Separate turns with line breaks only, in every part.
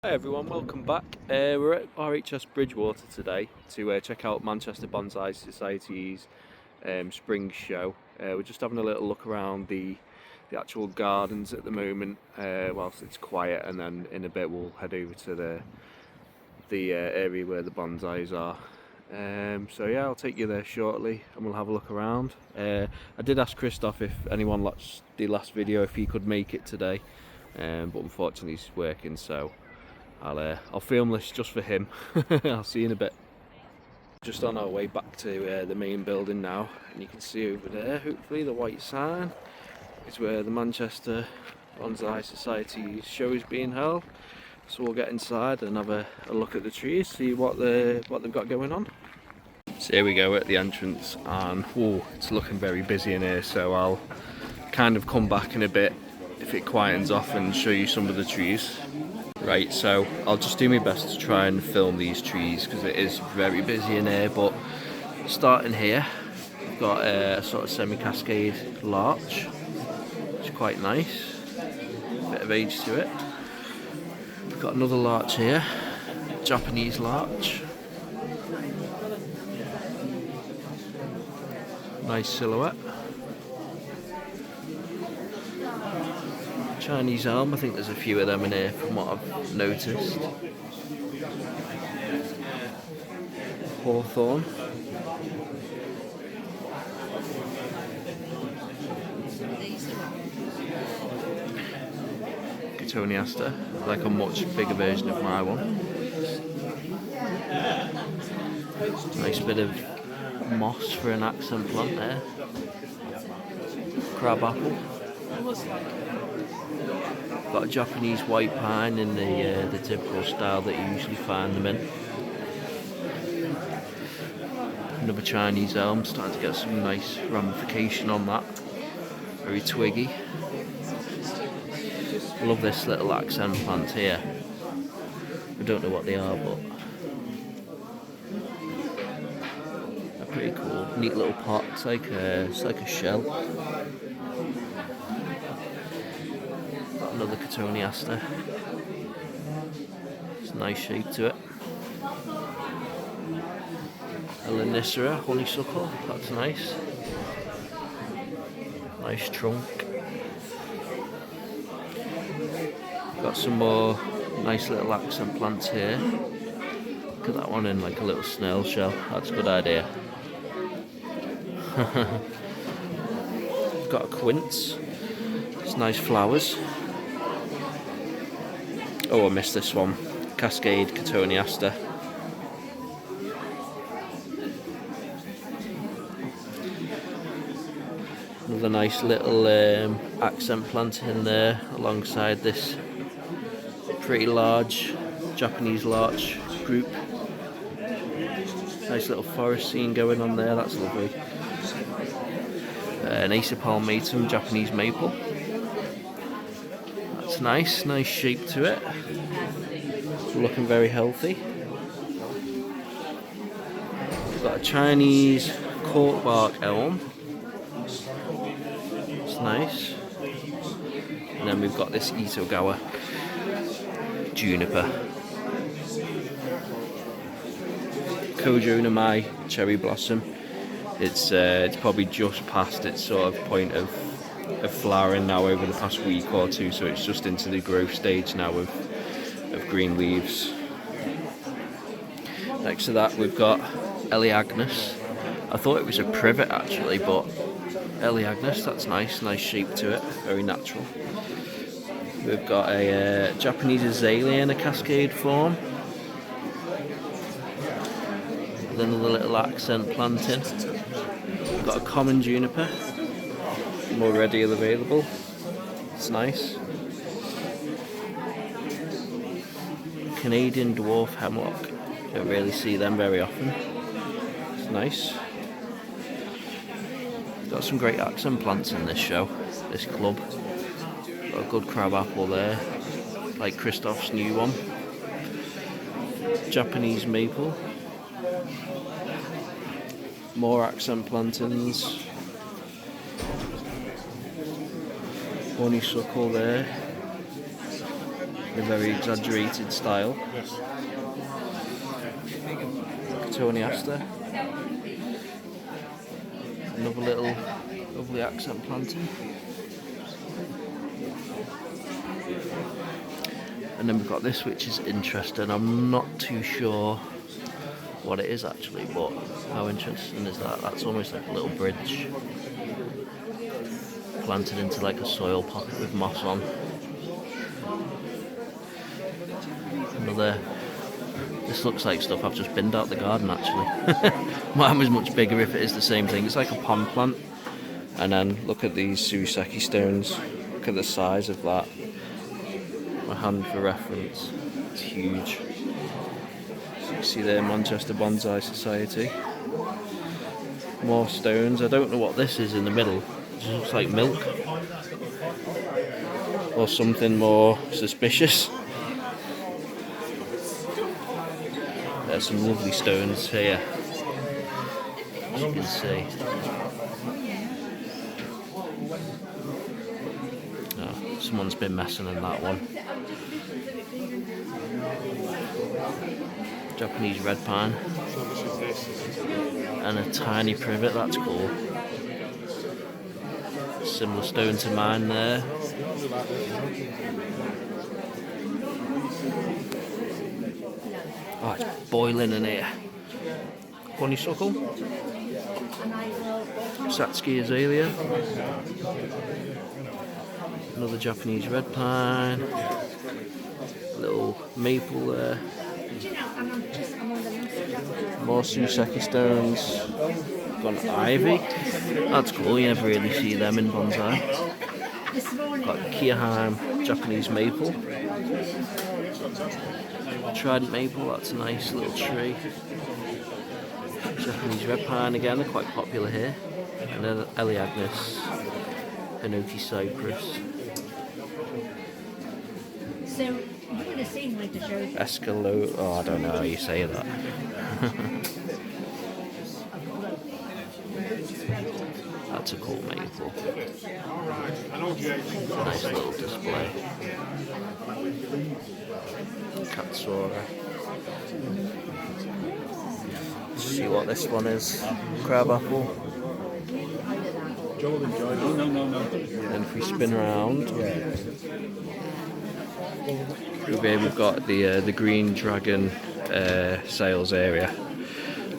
Hi everyone, welcome back. We're at RHS Bridgewater today to check out Manchester Bonsai Society's spring show. We're just having a little look around the actual gardens at the moment whilst it's quiet, and then in a bit we'll head over to the area where the bonsais are. So yeah, I'll take you there shortly and we'll have a look around. I did ask Christoph, if anyone watched the last video, if he could make it today, but unfortunately he's working, so I'll film this just for him. I'll see you in a bit. Just on our way back to the main building now, and you can see over there, hopefully, the white sign is where the Manchester Bonsai Society show is being held. So we'll get inside and have a look at the trees, see what they've got going on. So here we go at the entrance, and whoa, it's looking very busy in here, so I'll kind of come back in a bit if it quietens off and show you some of the trees. Right, so I'll just do my best to try and film these trees because it is very busy in here, but starting here, we've got a sort of semi-cascade larch, which is quite nice, bit of age to it. We've got another larch here, Japanese larch, nice silhouette. Chinese elm, I think there's a few of them in here from what I've noticed. Hawthorn. Cotoneaster, like a much bigger version of my one. Nice bit of moss for an accent plant there. Crab apple. Got a Japanese white pine in the typical style that you usually find them in. Another Chinese elm, starting to get some nice ramification on that. Very twiggy. Love this little accent plant here. I don't know what they are, but they're pretty cool. Neat little pot. It's like a shell. Another Cotoneaster. It's a nice shape to it. A Lanicera honeysuckle, that's nice. Nice trunk. Got some more nice little accent plants here. Look at that one in like a little snail shell, that's a good idea. Got a quince, it's nice flowers. Oh, I missed this one. Cascade Cotoneaster. Another nice little accent plant in there alongside this pretty large Japanese larch group. Nice little forest scene going on there, that's lovely. An Acer palmatum, Japanese maple. That's nice shape to it. Looking very healthy. We've got a Chinese corkbark elm. It's nice. And then we've got this Itogawa juniper. Kojo Namai cherry blossom. It's probably just past its sort of point of flowering now over the past week or two, so it's just into the growth stage now of green leaves. Next to that we've got Elaeagnus. I thought it was a privet actually, but Elaeagnus, that's nice shape to it, very natural. We've got a Japanese azalea in a cascade form. With another little accent planting. We've got a common juniper, more ready and available. It's nice. Canadian dwarf hemlock. Don't really see them very often. It's nice. Got some great accent plants in this show, this club. Got a good crab apple there, like Christoph's new one. Japanese maple. More accent plantings. Honeysuckle there. in a very exaggerated style. Tony Aster. Another little lovely accent planting. And then we've got this, which is interesting. I'm not too sure what it is actually, but how interesting is that? That's almost like a little bridge planted into like a soil pocket with moss on. This looks like stuff I've just binned out the garden actually. Mine was much bigger if it is the same thing. It's like a pond plant. And then look at these Suseki stones. Look at the size of that. My hand for reference. It's huge. So you see there, Manchester Bonsai Society. More stones. I don't know what this is in the middle. It just looks like milk. Or something more suspicious. There's some lovely stones here, as you can see. Oh, someone's been messing in that one. Japanese red pine. And a tiny privet, that's cool. Similar stone to mine there. Oh, it's boiling in here. Honeysuckle. Satsuki azalea. Another Japanese red pine. Little maple there. More Suseki stones. Got an ivy. That's cool, you never really see them in bonsai. Got Kiaheim Japanese maple. Trident maple, that's a nice little tree. Japanese red pine again, they're quite popular here. And then Eleagnis, Hinoki cypress.
So, you would have seen like the show.
Escalo, oh I don't know how you say that. That's a cool maple. Nice little display. Katsura. Let's see what this one is. Crab apple. And if we spin around, we've got the green dragon sales area.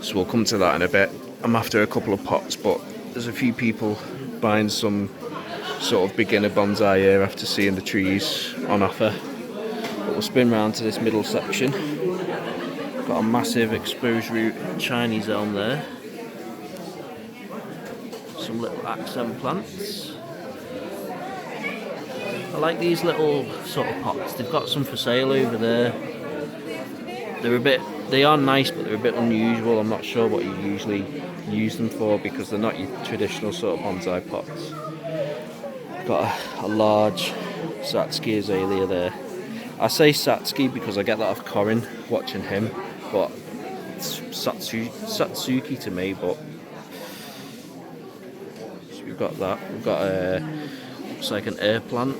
So we'll come to that in a bit. I'm after a couple of pots, but there's a few people buying some sort of beginner bonsai here after seeing the trees on offer. But we'll spin round to this middle section. Got a massive exposed root Chinese elm there. Some little accent plants. I like these little sort of pots. They've got some for sale over there. They are nice, but they're a bit unusual. I'm not sure what you usually use them for because they're not your traditional sort of bonsai pots. Got a large Satsuki azalea there. I say Satsuki because I get that off Corin watching him, but it's Satsuki to me. But so we've got that. We've got looks like an air plant.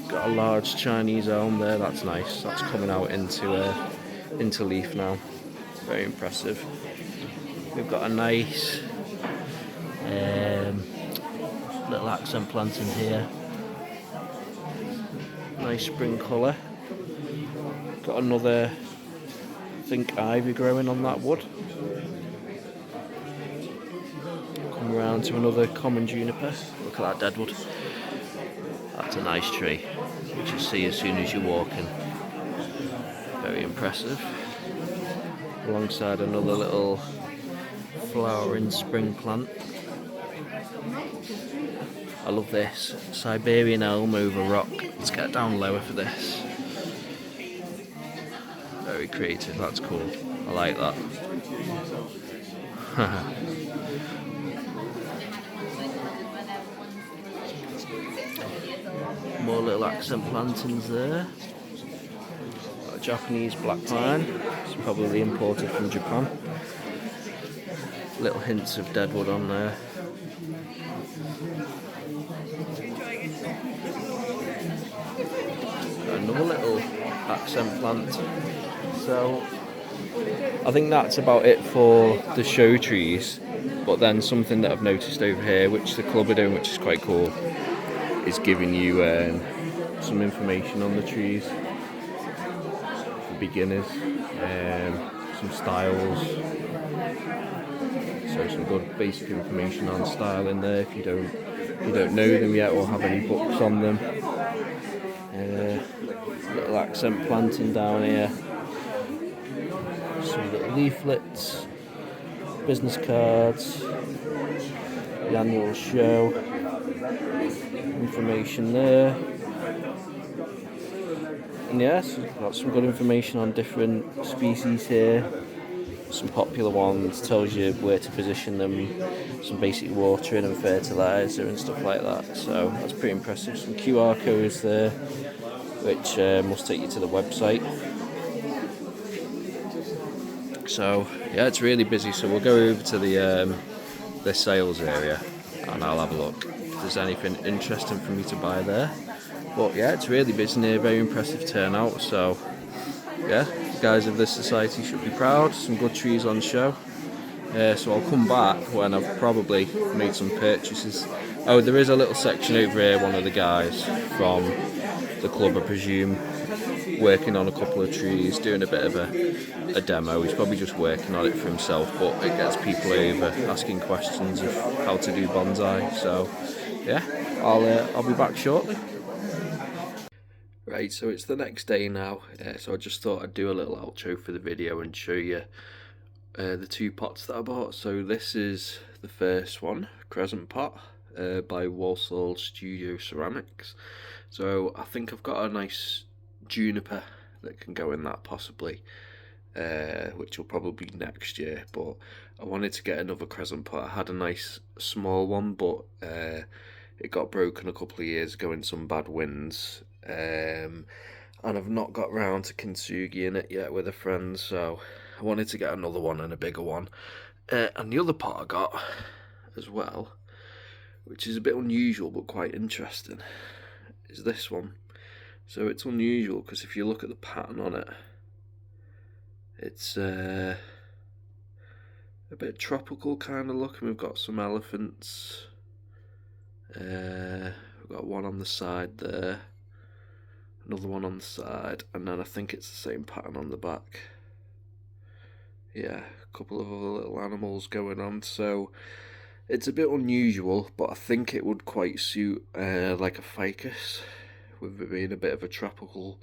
Got a large Chinese elm there. That's nice. That's coming out into leaf now. Very impressive. We've got a nice little accent plant in here. Nice spring colour. Got another, I think, ivy growing on that wood. Come around to another common juniper. Look at that deadwood. That's a nice tree, which you see as soon as you walk in. Very impressive. Alongside another little flowering spring plant. I love this. Siberian elm over rock. Let's get down lower for this. Very creative, that's cool. I like that. More little accent plantings there. Got a Japanese black pine. It's probably imported from Japan. Little hints of deadwood on there. another little accent plant. So I think that's about it for the show trees. But then something that I've noticed over here, which the club are doing, which is quite cool, is giving you some information on the trees for beginners, some styles. So some good basic information on style in there if you don't know them yet or have any books on them. Little accent planting down here. Some little leaflets, business cards, the annual show, information there. And yes, we've got some good information on different species here. Some popular ones, tells you where to position them, some basic watering and fertiliser and stuff like that. So that's pretty impressive. Some QR codes there, which must take you to the website. So yeah, it's really busy. So we'll go over to the sales area and I'll have a look if there's anything interesting for me to buy there. But yeah, it's really busy here, very impressive turnout. So yeah, the guys of this society should be proud. Some good trees on show. So I'll come back when I've probably made some purchases. Oh, there is a little section over here, one of the guys from the club, I presume, working on a couple of trees, doing a bit of a demo. He's probably just working on it for himself, but it gets people over asking questions of how to do bonsai. So yeah, I'll be back shortly. Right, so it's the next day now, so I just thought I'd do a little outro for the video and show you the two pots that I bought. So this is the first one, Crescent Pot by Walsall Studio Ceramics. So I think I've got a nice juniper that can go in that possibly, which will probably be next year, but I wanted to get another Crescent Pot. I had a nice small one, but it got broken a couple of years ago in some bad winds. And I've not got round to kintsugi in it yet with a friend, so I wanted to get another one and a bigger one. And the other pot I got as well, which is a bit unusual but quite interesting, is this one. So it's unusual because if you look at the pattern on it, it's a bit tropical kind of look, and we've got some elephants. We've got one on the side there, another one on the side, and then I think it's the same pattern on the back. Yeah, a couple of other little animals going on, so it's a bit unusual, but I think it would quite suit like a ficus, with it being a bit of a tropical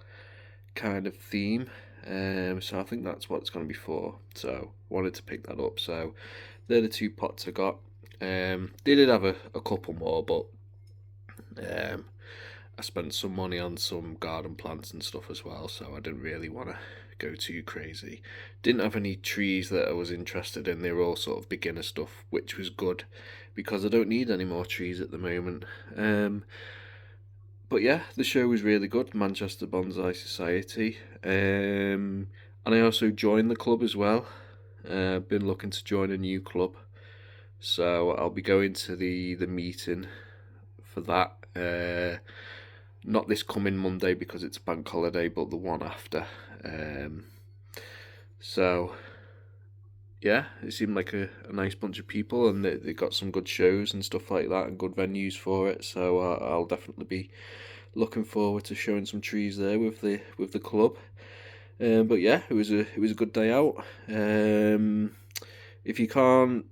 kind of theme. So I think that's what it's going to be for, so wanted to pick that up. So they're the two pots I got. They did have a couple more, but I spent some money on some garden plants and stuff as well, so I didn't really want to go too crazy. Didn't have any trees that I was interested in. They were all sort of beginner stuff, which was good because I don't need any more trees at the moment. But yeah, the show was really good, Manchester Bonsai Society. And I also joined the club as well. I've been looking to join a new club, so I'll be going to the meeting for that. Not this coming Monday because it's a bank holiday, but the one after. So yeah, it seemed like a nice bunch of people, and they got some good shows and stuff like that, and good venues for it. So I'll definitely be looking forward to showing some trees there with the club. But yeah, it was a good day out. If you can't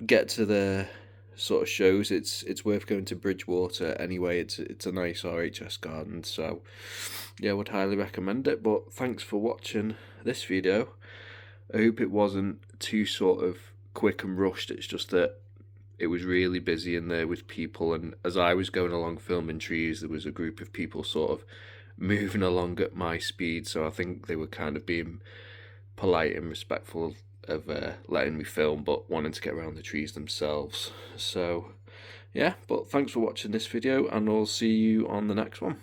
get to the sort of shows, it's worth going to Bridgewater anyway. It's a nice RHS garden, so yeah, I would highly recommend it. But thanks for watching this video. I hope it wasn't too sort of quick and rushed. It's just that it was really busy in there with people, and as I was going along filming trees, there was a group of people sort of moving along at my speed, so I think they were kind of being polite and respectful of letting me film, but wanting to get around the trees themselves. So yeah, but thanks for watching this video, and I'll see you on the next one.